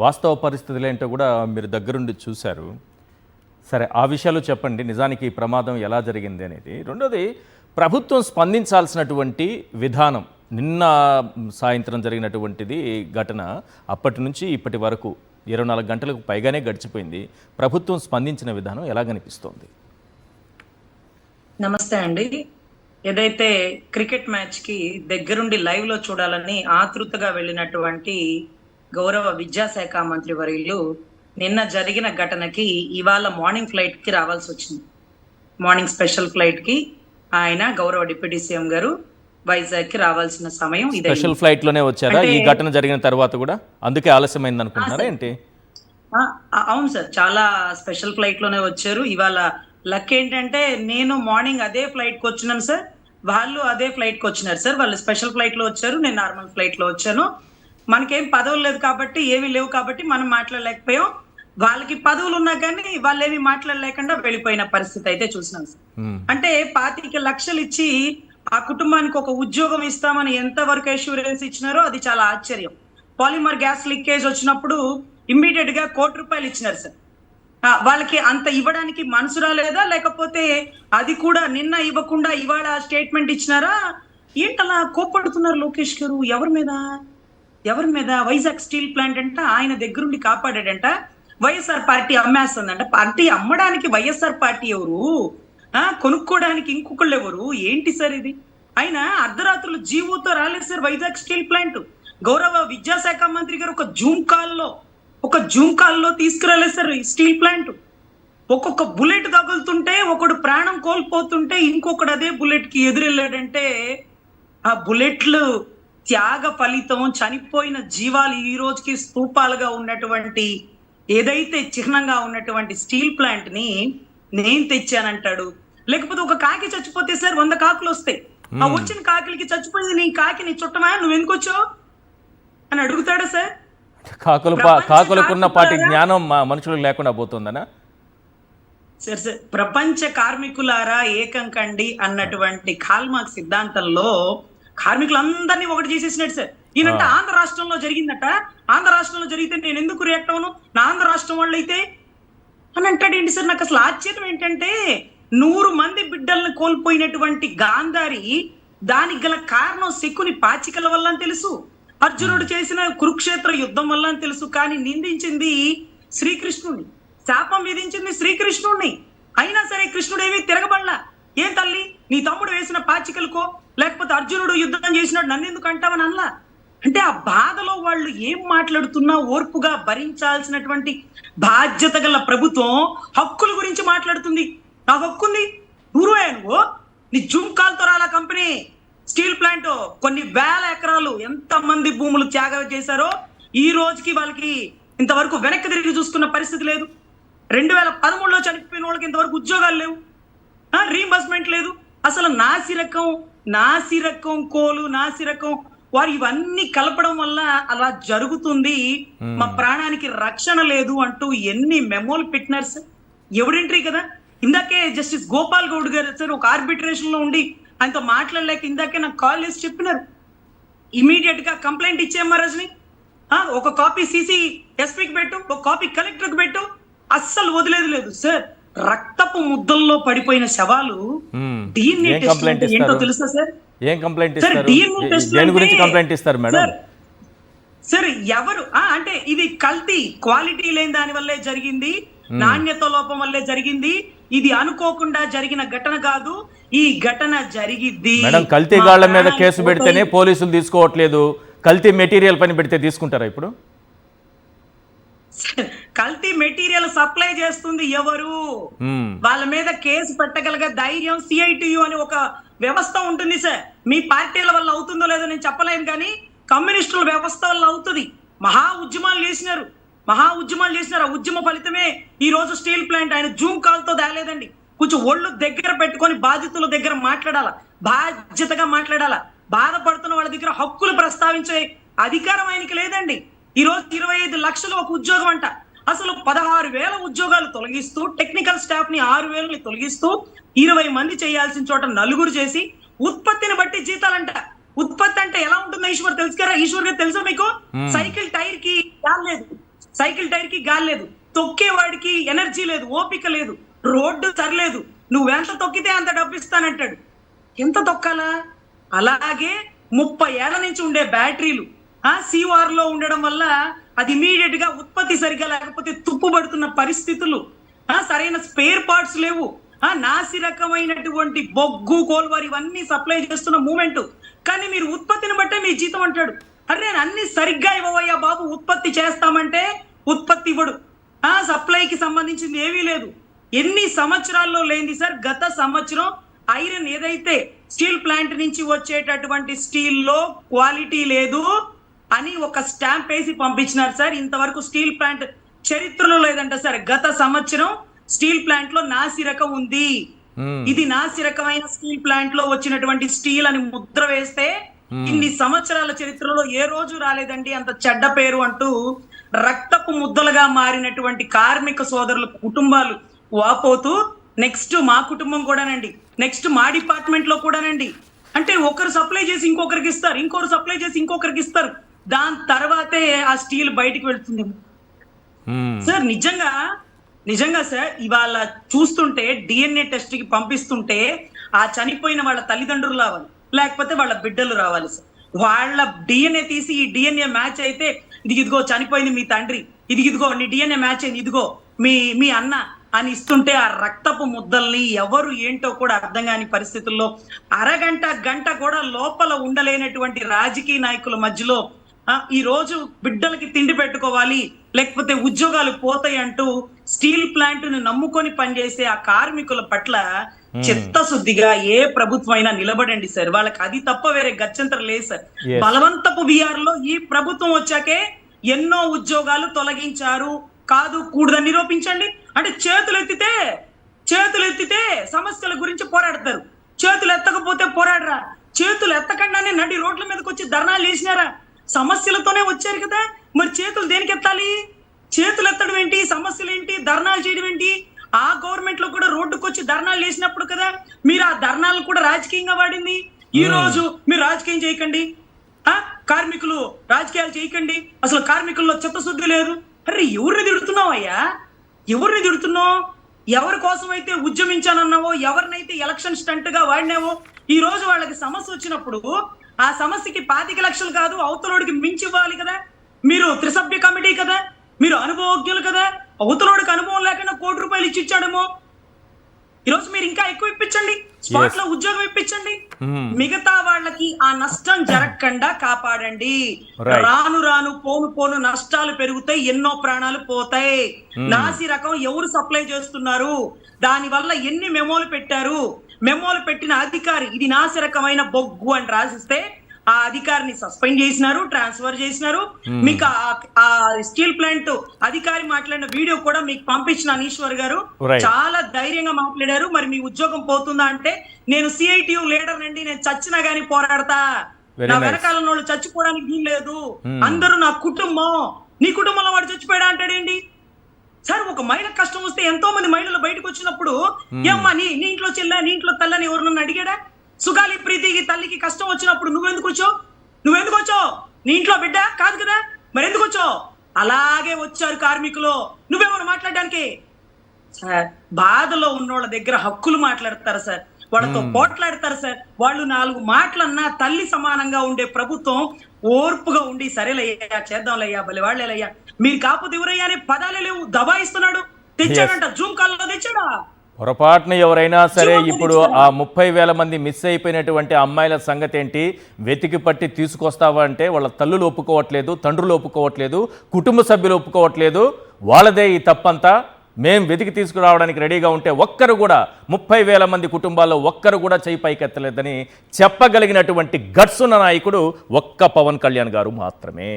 వాస్తవ పరిస్థితులు ఏంటో కూడా మీరు దగ్గరుండి చూశారు. సరే, ఆ విషయాలు చెప్పండి. నిజానికి ఈ ప్రమాదం ఎలా జరిగింది అనేది. రెండోది, ప్రభుత్వం స్పందించాల్సినటువంటి విధానం. నిన్న సాయంత్రం జరిగినటువంటిది ఘటన. అప్పటి నుంచి ఇప్పటి వరకు 24 గంటలకు పైగానే గడిచిపోయింది. ప్రభుత్వం స్పందించిన విధానం ఎలా కనిపిస్తోంది? నమస్తే అండి. ఏదైతే క్రికెట్ మ్యాచ్ కి దగ్గరుండి లైవ్ లో చూడాలని ఆతృతగా వెళ్ళినటువంటి గౌరవ విద్యాశాఖ మంత్రి వర్యులు నిన్న జరిగిన ఘటనకి ఇవాళ మార్నింగ్ ఫ్లైట్ కి రావాల్సి వచ్చింది. మార్నింగ్ స్పెషల్ ఫ్లైట్ కి ఆయన గౌరవ డిప్యూటీ సీఎం గారు వైజాగ్ కి రావాల్సిన సమయం ఇదే. స్పెషల్ ఫ్లైట్ లోనే వచ్చారా ఈ ఘటన జరిగిన తర్వాత కూడా? అందుకే ఆలస్యమైంది అనుకుంటున్నారా ఏంటి? అవును సార్, చాలా స్పెషల్ ఫ్లైట్ లోనే వచ్చారు. ఇవాళ లక్ ఏంటంటే నేను మార్నింగ్ అదే ఫ్లైట్ కి వచ్చినాను సార్, వాళ్ళు అదే ఫ్లైట్ కి వచ్చినారు సార్. వాళ్ళు స్పెషల్ ఫ్లైట్ లో వచ్చారు, నేను నార్మల్ ఫ్లైట్ లో వచ్చాను. మనకేం పదవులు లేదు కాబట్టి, ఏమీ లేవు కాబట్టి మనం మాట్లాడలేకపోయాం. వాళ్ళకి పదవులు ఉన్నా కానీ వాళ్ళు ఏమి మాట్లాడలేకుండా వెళ్ళిపోయిన పరిస్థితి అయితే చూసినాం సార్. అంటే 25 లక్షలు ఇచ్చి ఆ కుటుంబానికి ఒక ఉద్యోగం ఇస్తామని ఎంతవరకు అష్యూరెన్స్ ఇచ్చినారో అది చాలా ఆశ్చర్యం. పాలిమర్ గ్యాస్ లీకేజ్ వచ్చినప్పుడు ఇమ్మీడియట్ గా ₹1,00,00,000 ఇచ్చినారు సార్. వాళ్ళకి అంత ఇవ్వడానికి మనసు రాలేదా, లేకపోతే అది కూడా నిన్న ఇవ్వకుండా ఇవాళ స్టేట్మెంట్ ఇచ్చినారా? ఏంటలా కోప్పడుతున్నారు లోకేష్ గారు? ఎవరి మీద? వైజాగ్ స్టీల్ ప్లాంట్ అంట ఆయన దగ్గరుండి కాపాడాడంట. వైఎస్ఆర్ పార్టీ అమ్మేస్తుందంట. పార్టీ అమ్మడానికి వైఎస్ఆర్ పార్టీ ఎవరు? కొనుక్కోవడానికి ఇంకొకళ్ళు ఎవరు? ఏంటి సార్ ఇది? ఆయన అర్ధరాత్రులు జీవోతో రాలేదు సార్ వైజాగ్ స్టీల్ ప్లాంట్. గౌరవ విద్యాశాఖ మంత్రి గారు ఒక జూమ్ కాల్లో తీసుకురాలేదు సార్ ఈ స్టీల్ ప్లాంట్. ఒక్కొక్క బుల్లెట్ తగులుతుంటే ఒకడు ప్రాణం కోల్పోతుంటే ఇంకొకడు అదే బుల్లెట్ కి ఎదురెళ్ళాడంటే ఆ బుల్లెట్లు త్యాగ ఫలితం. చనిపోయిన జీవాలు ఈ రోజుకి స్తూపాలుగా ఉన్నటువంటి, ఏదైతే చిహ్నంగా ఉన్నటువంటి స్టీల్ ప్లాంట్ ని నేను తెచ్చానంటాడు. లేకపోతే ఒక కాకి చచ్చిపోతే సార్ 100 కాకులు వస్తాయి. ఆ వచ్చిన కాకిలకి చచ్చిపోయింది నీ కాకి నీ చుట్టమా, నువ్వు ఎందుకు వచ్చావు అని అడుగుతాడా సార్? కాకులకున్న పాటి జ్ఞానం మనుషులకు లేకుండా పోతుందనా? సార్ ప్రపంచ కార్మికులారా ఏకం కండి అన్నటువంటి కాల్మార్క్స్ సిద్ధాంతంలో కార్మికులందరినీ ఒకటి చేసేసినట్టు సార్. ఈయనంటే ఆంధ్ర రాష్ట్రంలో జరిగిందట. ఆంధ్ర రాష్ట్రంలో జరిగితే నేను ఎందుకు రియాక్ట్ అవను? నా ఆంధ్ర రాష్ట్రం వాళ్ళు అయితే అని అంటాడు ఏంటి సార్? నాకు అసలు ఆశ్చర్యం ఏంటంటే 100 మంది బిడ్డలను కోల్పోయినటువంటి గాంధారి, దానికి గల కారణం శకుని పాచికల వల్ల అని తెలుసు, అర్జునుడు చేసిన కురుక్షేత్ర యుద్ధం వల్ల అని తెలుసు. కానీ నిందించింది శ్రీకృష్ణుడిని, శాపం విధించింది శ్రీకృష్ణుడిని. అయినా సరే కృష్ణుడేమీ తిరగబడలా. ఏం తల్లి నీ తమ్ముడు వేసిన పాచికలకో, లేకపోతే అర్జునుడు యుద్ధం చేసినాడు నన్ను ఎందుకు అంటావని అనలా. అంటే ఆ బాధలో వాళ్ళు ఏం మాట్లాడుతున్నా ఓర్పుగా భరించాల్సినటువంటి బాధ్యత గల ప్రభుత్వం హక్కుల గురించి మాట్లాడుతుంది. నా హక్కు ఉంది, నువ్వు నీ జూమ్ కాల్తో రాలా కంపెనీ స్టీల్ ప్లాంట్ కొన్ని వేల ఎకరాలు ఎంత మంది భూములు త్యాగం చేశారో ఈ రోజుకి వాళ్ళకి ఇంతవరకు వెనక్కి తిరిగి చూసుకున్న పరిస్థితి లేదు. 2013లో చనిపోయిన వాళ్ళకి ఇంతవరకు ఉద్యోగాలు లేవు, రీఇంబర్స్మెంట్ లేదు. అసలు నాసిరకం కోలు, నాసిరకం వారు ఇవన్నీ కలపడం వల్ల అలా జరుగుతుంది. మా ప్రాణానికి రక్షణ లేదు అంటూ ఎన్ని మెమోలు పెట్టినారు సార్. ఎవరింట్రీ కదా. ఇందాకే జస్టిస్ గోపాల్ గౌడ్ గారు సార్ ఒక ఆర్బిట్రేషన్ లో ఉండి ఆయనతో మాట్లాడలేక ఇందాకే నాకు కాల్ చేసి చెప్పినారు, ఇమీడియట్ గా కంప్లైంట్ ఇచ్చేమ్మా రజని, ఒక కాపీ సిసి ఎస్పీకి పెట్టు, ఒక కాపీ కలెక్టర్ కి పెట్టు. అస్సలు వదిలేదు లేదు సార్. రక్తపు ముద్దల్లో పడిపోయిన శవాలు DNA టెస్ట్ ఏంటో తెలుసా సార్? ఏం కంప్లైంట్ ఇస్తారు? దేని గురించి కంప్లైంట్ ఇస్తారు మేడం? సార్ ఎవరు అంటే ఇది కల్తీ, క్వాలిటీ లేని దాని వల్లే జరిగింది, నాణ్యత లోపం వల్లే జరిగింది, ఇది అనుకోకుండా జరిగిన ఘటన కాదు, ఈ ఘటన జరిగిద్ది. మేడం, కల్తీ గాళ్ల మీద కేసు పెడితేనే పోలీసులు తీసుకోవట్లేదు, కల్తీ మెటీరియల్ పని పెడితే తీసుకుంటారా ఇప్పుడు? కల్తీ మెటీరియల్ సప్లై చేస్తుంది ఎవరు? వాళ్ళ మీద కేసు పెట్టగలిగే ధైర్యం సిఐటియు అని ఒక వ్యవస్థ ఉంటుంది సార్. మీ పార్టీల వల్ల అవుతుందో లేదో నేను చెప్పలేను, కానీ కమ్యూనిస్టుల వ్యవస్థ వల్ల అవుతుంది. మహా ఉద్యమాలు చేసినారు. ఆ ఉద్యమ ఫలితమే ఈ రోజు స్టీల్ ప్లాంట్. ఆయన జూమ్ కాల్తో దాలేదండి. కొంచెం ఒళ్ళు దగ్గర పెట్టుకొని బాధితుల దగ్గర మాట్లాడాలా, బాధ్యతగా మాట్లాడాలా. బాధపడుతున్న వాళ్ళ దగ్గర హక్కులు ప్రస్తావించే అధికారం ఆయనకి లేదండి. ఈ రోజు 25 లక్షలు ఒక ఉద్యోగం అంట. అసలు 16,000 ఉద్యోగాలు తొలగిస్తూ, టెక్నికల్ స్టాఫ్ ని 6,000 తొలగిస్తూ 20 మంది చేయాల్సిన చోట 4 చేసి, ఉత్పత్తిని బట్టి జీతాలంట. ఉత్పత్తి అంటే ఎలా ఉంటుందో ఈశ్వర్ గారు తెలుసా మీకు? సైకిల్ టైర్ కి లేదు, సైకిల్ టైర్ కి గాలి లేదు, తొక్కేవాడికి ఎనర్జీ లేదు, ఓపిక లేదు, రోడ్డు సరిలేదు, నువ్వెంత తొక్కితే అంత డబ్బు ఇస్తానంటాడు. ఎంత తొక్కాలా? అలాగే 30 ఏళ్ల నుంచి ఉండే బ్యాటరీలు సీవార్ లో ఉండడం వల్ల అది ఇమీడియట్ గా ఉత్పత్తి సరిగా లేకపోతే తుప్పుబడుతున్న పరిస్థితులు, సరైన స్పేర్ పార్ట్స్ లేవు, నాసి రకమైనటువంటి బొగ్గు కోల్వారు ఇవన్నీ సప్లై చేస్తున్న మూమెంట్. కానీ మీరు ఉత్పత్తిని బట్టే మీ జీతం అంటాడు. అరే నేను అన్ని సరిగ్గా ఇవ్వవయ్యా బాబు, ఉత్పత్తి చేస్తామంటే ఉత్పత్తి ఇవ్వడు. సప్లైకి సంబంధించింది ఏమీ లేదు. ఎన్ని సంవత్సరాల్లో లేనిది సార్, గత సంవత్సరం ఐరన్ ఏదైతే స్టీల్ ప్లాంట్ నుంచి వచ్చేటటువంటి స్టీల్ లో క్వాలిటీ లేదు అని ఒక స్టాంప్ వేసి పంపించినారు సార్. ఇంతవరకు స్టీల్ ప్లాంట్ చరిత్రలో లేదంట సార్. గత సంవత్సరం స్టీల్ ప్లాంట్ లో నాసి రకం ఉంది, ఇది నాసి రకమైన స్టీల్ ప్లాంట్ లో వచ్చినటువంటి స్టీల్ అని ముద్ర వేస్తే ఇన్ని సంవత్సరాల చరిత్రలో ఏ రోజు రాలేదండి అంత చెడ్డ పేరు అంటూ రక్తపు ముద్దలుగా మారినటువంటి కార్మిక సోదరుల కుటుంబాలు వాపోతూ, నెక్స్ట్ మా కుటుంబం కూడానండి, నెక్స్ట్ మా డిపార్ట్మెంట్ లో కూడానండి, అంటే ఒకరు సప్లై చేసి ఇంకొకరికి ఇస్తారు, ఇంకొకరు సప్లై చేసి ఇంకొకరికి ఇస్తారు, దాని తర్వాతే ఆ స్టీల్ బయటికి వెళ్తుంది సార్. నిజంగా సార్ ఇవాళ చూస్తుంటే డిఎన్ఏ టెస్ట్ కి పంపిస్తుంటే ఆ చనిపోయిన వాళ్ళ తల్లిదండ్రులు రావాలి, లేకపోతే వాళ్ళ బిడ్డలు రావాలి సార్. వాళ్ళ డిఎన్ఏ తీసి ఈ డిఎన్ఏ మ్యాచ్ అయితే ఇదిగో చనిపోయింది మీ తండ్రి, ఇదిగో నీ డిఎన్ఏ మ్యాచ్ అయింది, ఇదిగో మీ అన్న అని ఇస్తుంటే ఆ రక్తపు ముద్దల్ని ఎవరు ఏంటో కూడా అర్థం కాని పరిస్థితుల్లో అరగంట గంట కూడా లోపల ఉండలేనటువంటి రాజకీయ నాయకుల మధ్యలో ఈ రోజు బిడ్డలకి తిండి పెట్టుకోవాలి లేకపోతే ఉద్యోగాలు పోతాయి అంటూ స్టీల్ ప్లాంట్ ను నమ్ముకొని పనిచేసే ఆ కార్మికుల పట్ల చిత్తశుద్ధిగా ఏ ప్రభుత్వం అయినా నిలబడండి సార్. వాళ్ళకి అది తప్ప వేరే గత్యంతరం లేదు సార్. బలవంతపు బీఆర్ లో ఈ ప్రభుత్వం వచ్చాకే ఎన్నో ఉద్యోగాలు తొలగించారు, కాదు కూడదని నిరూపించండి. అంటే చేతులు ఎత్తితే సమస్యల గురించి పోరాడతారు, చేతులు ఎత్తకపోతే పోరాడరా. చేతులు ఎత్తకుండానే నడి రోడ్ల మీదకి వచ్చి ధర్నాలు చేసినారా? సమస్యలతోనే వచ్చారు కదా, మరి చేతులు దేనికి ఎత్తాలి? చేతులు ఎత్తడం ఏంటి, సమస్యలు ఏంటి, ధర్నాలు చేయడం ఏంటి? ఆ గవర్నమెంట్ లో కూడా రోడ్డుకు వచ్చి ధర్నాలు చేసినప్పుడు కదా మీరు ఆ ధర్నాలను కూడా రాజకీయంగా వాడింది. ఈ రోజు మీరు రాజకీయం చేయకండి, కార్మికులు రాజకీయాలు చేయకండి, అసలు కార్మికుల్లో చిత్తశుద్ధి లేదు. అరే ఎవరిని తిడుతున్నావు అయ్యా, ఎవరిని తిడుతున్నావు? ఎవరి కోసం అయితే ఉద్యమించానన్నావో, ఎవరినైతే ఎలక్షన్ స్టంట్ గా వాడినావో, ఈ రోజు వాళ్ళకి సమస్య వచ్చినప్పుడు ఆ సమస్యకి 25 లక్షలు కాదు అవతలోడికి మించి ఇవ్వాలి కదా. మీరు త్రిసభ్య కమిటీ కదా, మీరు అనుభవజ్ఞులు కదా, అవతలోడికి అనుభవం లేకుండా ₹1 కోటి ఇచ్చాడేమో. ఈరోజు మీరు ఇంకా ఎక్కువ ఇప్పించండి, స్పాట్ లో ఉద్యోగం ఇప్పించండి, మిగతా వాళ్ళకి ఆ నష్టం జరగకుండా కాపాడండి. రాను పోను నష్టాలు పెరుగుతాయి, ఎన్నో ప్రాణాలు పోతాయి. నాసి రకం ఎవరు సప్లై చేస్తున్నారు, దాని వల్ల ఎన్ని మెమోలు పెట్టారు, మెమోలు పెట్టిన అధికారి ఇది నాసి రకమైన బొగ్గు అని రాసిస్తే ఆ అధికారిని సస్పెండ్ చేసినారు, ట్రాన్స్ఫర్ చేసినారు. మీకు ఆ స్టీల్ ప్లాంట్ అధికారి మాట్లాడిన వీడియో కూడా మీకు పంపించిన అనీశ్వర్ గారు చాలా ధైర్యంగా మాట్లాడారు. మరి మీ ఉద్యోగం పోతుందా అంటే, నేను సిఐటియు లీడర్ నండి, నేను చచ్చినా గానీ పోరాడతా, నా వెనకాల వాళ్ళు చచ్చిపోవడానికి వీలు లేదు, అందరూ నా కుటుంబం. నీ కుటుంబంలో వాడు చచ్చిపోయాడా అంటాడేంటి సార్? ఒక మహిళ కష్టం వస్తే ఎంతో మంది మహిళలు బయటకు వచ్చినప్పుడు ఏమ్మా నీ ఇంట్లో చెల్ల, నీ ఇంట్లో తల్లని ఎవరు అడిగాడా? సుగాలి ప్రీతికి తల్లికి కష్టం వచ్చినప్పుడు నువ్వెందుకు వచ్చావు? నీ ఇంట్లో బిడ్డ కాదు కదా, మరి ఎందుకు వచ్చావు? అలాగే వచ్చారు కార్మికులు. నువ్వెవరు మాట్లాడడానికి? సార్ బాధలో ఉన్నోళ్ళ దగ్గర హక్కులు మాట్లాడతారు సార్, వాళ్ళతో పోట్లాడతారు సార్. వాళ్ళు 4 మాటలన్నా తల్లి సమానంగా ఉండే ప్రభుత్వం ఓర్పుగా ఉండి సరేలయ్యా చేద్దాంలయ్యా భలే వాళ్ళేలయ్యా మీరు కాకపోతే ఎవరయ్యా అనే పదాలే లేవు, దబాయిస్తున్నాడు. తెచ్చాడంట, జూమ్ కాల్లో తెచ్చాడా? పొరపాటున ఎవరైనా సరే ఇప్పుడు ఆ 30,000 మంది మిస్ అయిపోయినటువంటి అమ్మాయిల సంగతి ఏంటి, వెతికి పట్టి తీసుకొస్తావా అంటే వాళ్ళ తల్లులు ఒప్పుకోవట్లేదు, తండ్రులు ఒప్పుకోవట్లేదు, కుటుంబ సభ్యులు ఒప్పుకోవట్లేదు. వాళ్ళదే ఈ తప్పంతా. మేం వెతికి తీసుకురావడానికి రెడీగా ఉంటే ఒక్కరు కూడా 30,000 మంది కుటుంబాల్లో ఒక్కరు కూడా చేయి పైకెత్తలేదని చెప్పగలిగినటువంటి గట్స్ ఉన్న నాయకుడు ఒక్క పవన్ కళ్యాణ్ గారు మాత్రమే.